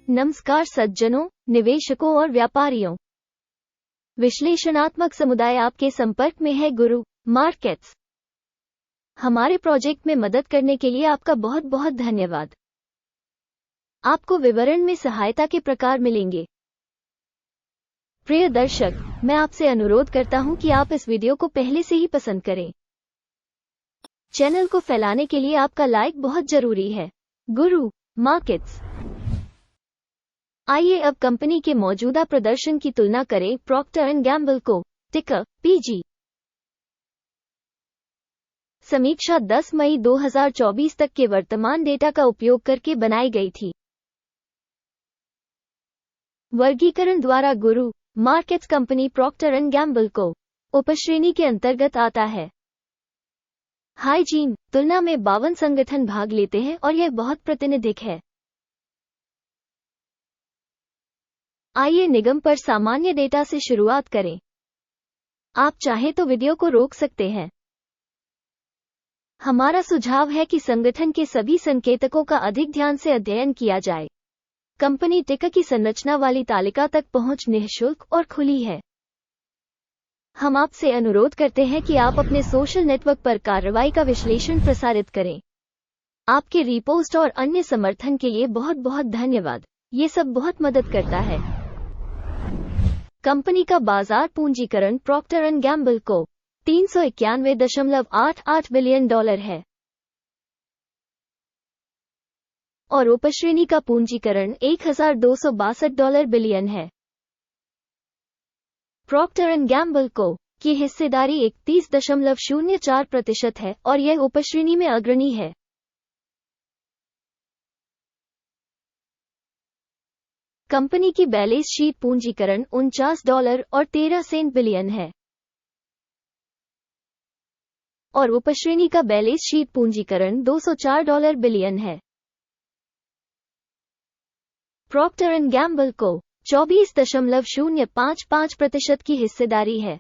नमस्कार सज्जनों, निवेशकों और व्यापारियों। विश्लेषणात्मक समुदाय आपके संपर्क में है गुरु मार्केट्स। हमारे प्रोजेक्ट में मदद करने के लिए आपका बहुत बहुत धन्यवाद। आपको विवरण में सहायता के प्रकार मिलेंगे। प्रिय दर्शक, मैं आपसे अनुरोध करता हूं कि आप इस वीडियो को पहले से ही पसंद करें। चैनल को फैलाने के लिए आपका लाइक बहुत जरूरी है। गुरु मार्केट्स। आइए अब कंपनी के मौजूदा प्रदर्शन की तुलना करें। प्रॉक्टर एंड गैम्बल को टिकर पीजी। समीक्षा 10 मई 2024 तक के वर्तमान डेटा का उपयोग करके बनाई गई थी। वर्गीकरण द्वारा गुरु markets company Procter and Gamble को उपश्रेणी के अंतर्गत आता है। हाइजीन तुलना में 52 संगठन भाग लेते हैं और यह बहुत प्रातिनिधिक है। आइए निगम पर सामान्य डेटा से शुरुआत करें। आप चाहें तो वीडियो को रोक सकते हैं। हमारा सुझाव है कि संगठन के सभी संकेतकों का अधिक ध्यान से अध्ययन किया जाए। कंपनी टिकर की संरचना वाली तालिका तक पहुंच निःशुल्क और खुली है। हम आपसे अनुरोध करते हैं कि आप अपने सोशल नेटवर्क पर कार्रवाई का विश्लेषण प्रसारित करें। आपके रीपोस्ट और अन्य समर्थन के लिए बहुत बहुत धन्यवाद। ये सब बहुत मदद करता है। कंपनी का बाजार पूंजीकरण प्रॉक्टर एंड गैम्बल को $391.88 बिलियन है और उपश्रेणी का पूंजीकरण $1,262 बिलियन है। प्रॉक्टर एंड गैम्बल को की हिस्सेदारी 31.04% है और यह उपश्रेणी में अग्रणी है। कंपनी की बैलेंस शीट पूंजीकरण $49 बिलियन है और उपश्रेणी का बैलेंस शीट पूंजीकरण $204 बिलियन है। प्रॉक्टर एंड गैम्बल को 24.055% की हिस्सेदारी है।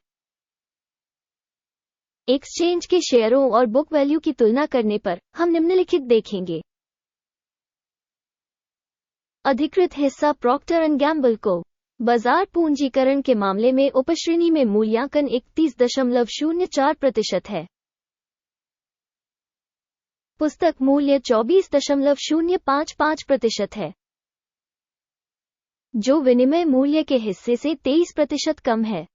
एक्सचेंज के शेयरों और बुक वैल्यू की तुलना करने पर हम निम्नलिखित देखेंगे। अधिकृत हिस्सा प्रॉक्टर एंड गैम्बल को बाजार पूंजीकरण के मामले में उपश्रेणी में मूल्यांकन 31.04% है। पुस्तक मूल्य 24.055% है, जो विनिमय मूल्य के हिस्से से 23% कम है।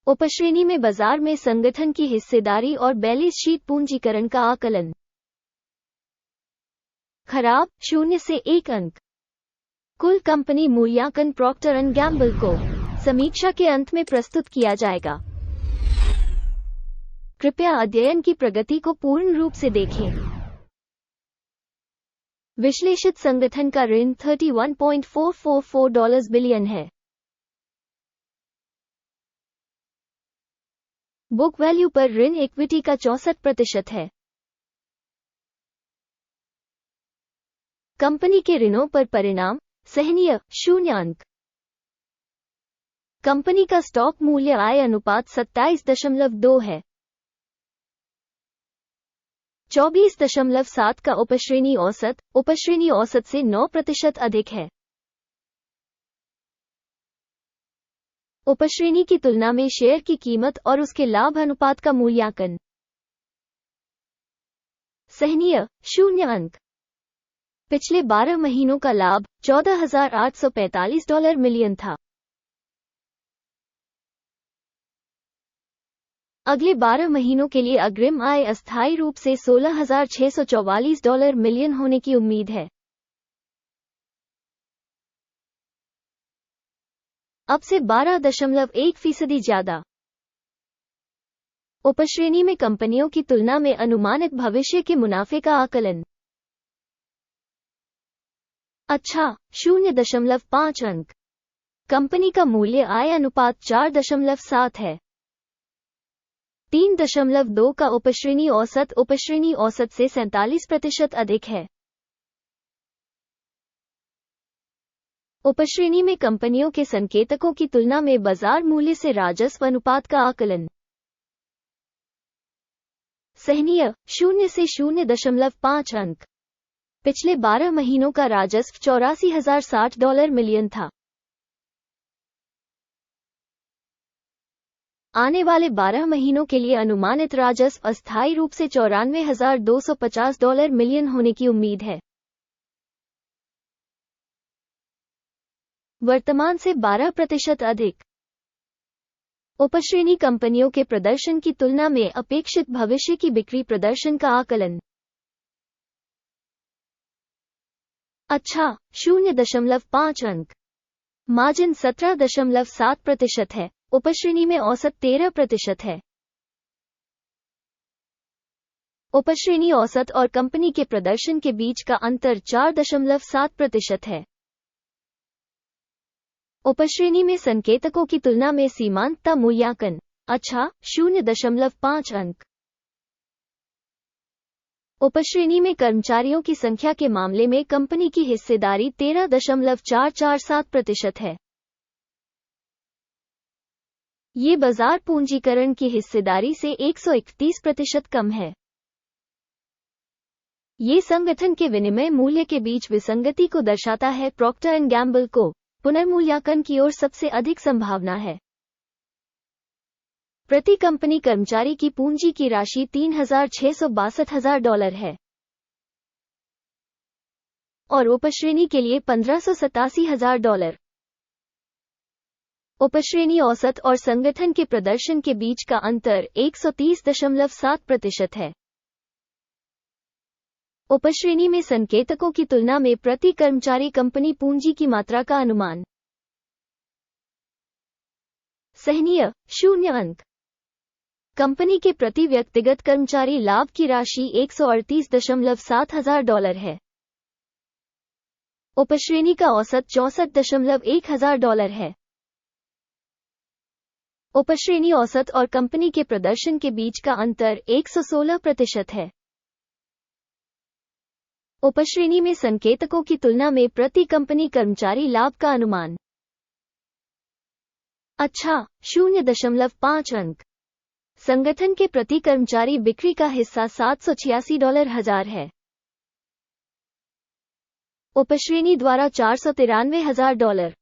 उपश्रेणी में बाजार में संगठन की हिस्सेदारी और बैलेंस शीट पूंजीकरण का आकलन। खराब 0 से 1 अंक। कुल कंपनी मूल्यांकन प्रॉक्टर एंड गैम्बल को समीक्षा के अंत में प्रस्तुत किया जाएगा। कृपया अध्ययन की प्रगति को पूर्ण रूप से देखें। विश्लेषित संगठन का ऋण $31.444 बिलियन है। बुक वैल्यू पर ऋण इक्विटी का 64% है। कंपनी के ऋणों पर परिणाम सहनीय 0 अंक। कंपनी का स्टॉक मूल्य आय अनुपात 27.2 है। 24.7 का उपश्रेणी औसत से 9% अधिक है। उपश्रेणी की तुलना में शेयर की कीमत और उसके लाभ अनुपात का मूल्यांकन सहनीय 0 अंक। पिछले 12 महीनों का लाभ $14,845 मिलियन था। अगले 12 महीनों के लिए अग्रिम आय अस्थायी रूप से $16,644 मिलियन होने की उम्मीद है। अब से 12.1% ज्यादा। उपश्रेणी में कंपनियों की तुलना में अनुमानित भविष्य के मुनाफे का आकलन। अच्छा 0.5 अंक। कंपनी का मूल्य आय अनुपात 4.7 है। 3.2 का उपश्रेणी औसत से 47% अधिक है। उपश्रेणी में कंपनियों के संकेतकों की तुलना में बाजार मूल्य से राजस्व अनुपात का आकलन सहनीय 0 से 0.5 अंक। पिछले 12 महीनों का राजस्व $84,060 मिलियन था। आने वाले 12 महीनों के लिए अनुमानित राजस्व अस्थायी रूप से $94,250 मिलियन होने की उम्मीद है। वर्तमान से 12% अधिक। उपश्रेणी कंपनियों के प्रदर्शन की तुलना में अपेक्षित भविष्य की बिक्री प्रदर्शन का आकलन। अच्छा, 0.5 अंक। मार्जिन 17.7% है। उपश्रेणी में औसत 13% है। उपश्रेणी औसत और कंपनी के प्रदर्शन के बीच का अंतर 4.7% है। उपश्रेणी में संकेतकों की तुलना में सीमांतता मूल्यांकन। अच्छा, 0.5 अंक। उपश्रेणी में कर्मचारियों की संख्या के मामले में कंपनी की हिस्सेदारी 13.447% है। ये बाजार पूंजीकरण की हिस्सेदारी से 131% कम है। ये संगठन के विनिमय मूल्य के बीच विसंगति को दर्शाता है। प्रॉक्टर एंड गैम्बल को पुनर्मूल्यांकन की ओर सबसे अधिक संभावना है। प्रति कंपनी कर्मचारी की पूंजी की राशि $3,662,000 है और उपश्रेणी के लिए $15,87,000। उपश्रेणी औसत और संगठन के प्रदर्शन के बीच का अंतर 130.7% है। उपश्रेणी में संकेतकों की तुलना में प्रति कर्मचारी कंपनी पूंजी की मात्रा का अनुमान। सहनीय 0 अंक। कंपनी के प्रति व्यक्तिगत कर्मचारी लाभ की राशि $138.7 है। उपश्रेणी का औसत $64.1 है। उपश्रेणी औसत और कंपनी के प्रदर्शन के बीच का अंतर 116% है। उपश्रेणी में संकेतकों की तुलना में प्रति कंपनी कर्मचारी लाभ का अनुमान। अच्छा, 0.5 अंक। संगठन के प्रति कर्मचारी बिक्री का हिस्सा $786,000 है। उपश्रेणी द्वारा $493,000।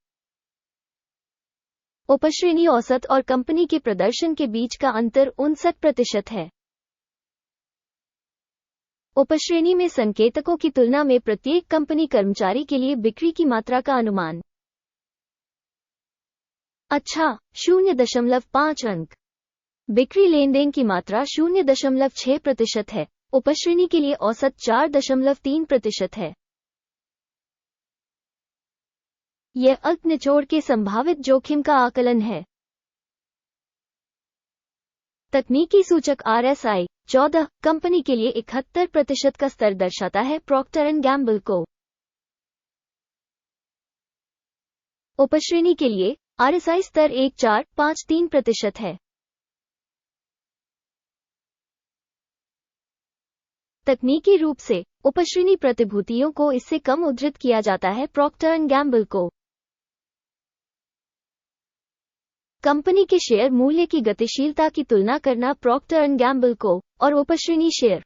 उपश्रेणी औसत और कंपनी के प्रदर्शन के बीच का अंतर 59% है। उपश्रेणी में संकेतकों की तुलना में प्रत्येक कंपनी कर्मचारी के लिए बिक्री की मात्रा का अनुमान। अच्छा, 0.5 अंक। बिक्री लेनदेन की मात्रा 0.6% है। उपश्रेणी के लिए औसत 4.3% है। यह अल्प निचोड़ के संभावित जोखिम का आकलन है। तकनीकी सूचक RSI 14 कंपनी के लिए 71% का स्तर दर्शाता है। प्रॉक्टर एंड गैम्बल को उपश्रेणी के लिए RSI स्तर 1.453% है। तकनीकी रूप से उपश्रेणी प्रतिभूतियों को इससे कम उद्धृत किया जाता है। प्रॉक्टर एंड गैम्बल को कंपनी के शेयर मूल्य की गतिशीलता की तुलना करना। प्रॉक्टर एंड गैम्बल को और उपश्रेणी शेयर।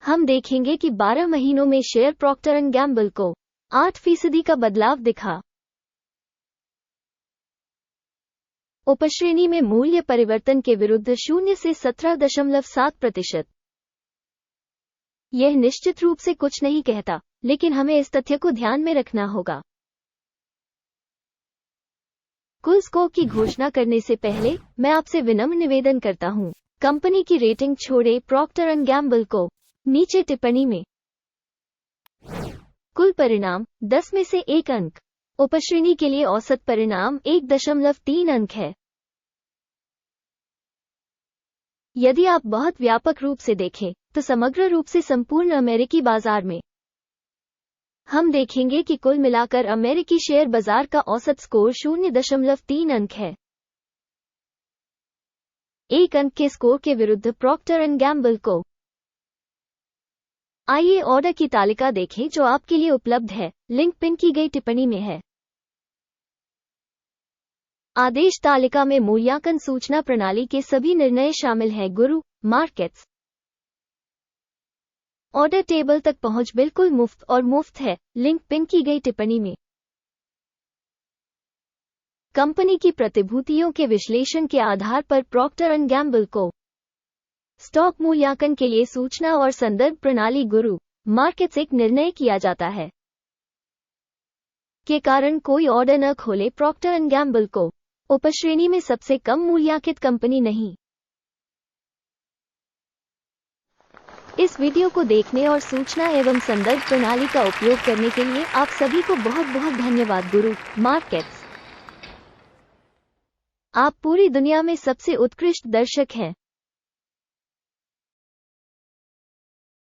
हम देखेंगे कि 12 महीनों में शेयर प्रॉक्टर एंड गैम्बल को 8% का बदलाव दिखा। उपश्रेणी में मूल्य परिवर्तन के विरुद्ध 0 से 17.7%। यह निश्चित रूप से कुछ नहीं कहता, लेकिन हमें इस तथ्य को ध्यान में रखना होगा। कुल स्कोर की घोषणा करने से पहले मैं आपसे विनम्र निवेदन करता हूं, कंपनी की रेटिंग छोड़े। प्रॉक्टर एंड गैम्बल को नीचे टिप्पणी में कुल परिणाम 10 में से 1 अंक। उपश्रेणी के लिए औसत परिणाम 1.3 अंक है। यदि आप बहुत व्यापक रूप से देखें तो समग्र रूप से संपूर्ण अमेरिकी बाजार में हम देखेंगे कि कुल मिलाकर अमेरिकी शेयर बाजार का औसत स्कोर 0.3 अंक है। 1 अंक के स्कोर के विरुद्ध प्रॉक्टर एंड गैम्बल को। आइए ऑर्डर की तालिका देखें जो आपके लिए उपलब्ध है। लिंक पिन की गई टिप्पणी में है। आदेश तालिका में मूल्यांकन सूचना प्रणाली के सभी निर्णय शामिल हैं। गुरु मार्केट्स ऑर्डर टेबल तक पहुंच बिल्कुल मुफ्त और मुफ्त है, लिंक पिन की गई टिप्पणी में। कंपनी की प्रतिभूतियों के विश्लेषण के आधार पर प्रॉक्टर एंड गैम्बल को स्टॉक मूल्यांकन के लिए सूचना और संदर्भ प्रणाली गुरु मार्केट्स एक निर्णय किया जाता है के कारण कोई ऑर्डर न खोले। प्रॉक्टर एंड गैम्बल को उपश्रेणी में सबसे कम मूल्यांकित कंपनी नहीं। इस वीडियो को देखने और सूचना एवं संदर्भ प्रणाली का उपयोग करने के लिए आप सभी को बहुत बहुत धन्यवाद। गुरु मार्केट्स, आप पूरी दुनिया में सबसे उत्कृष्ट दर्शक हैं।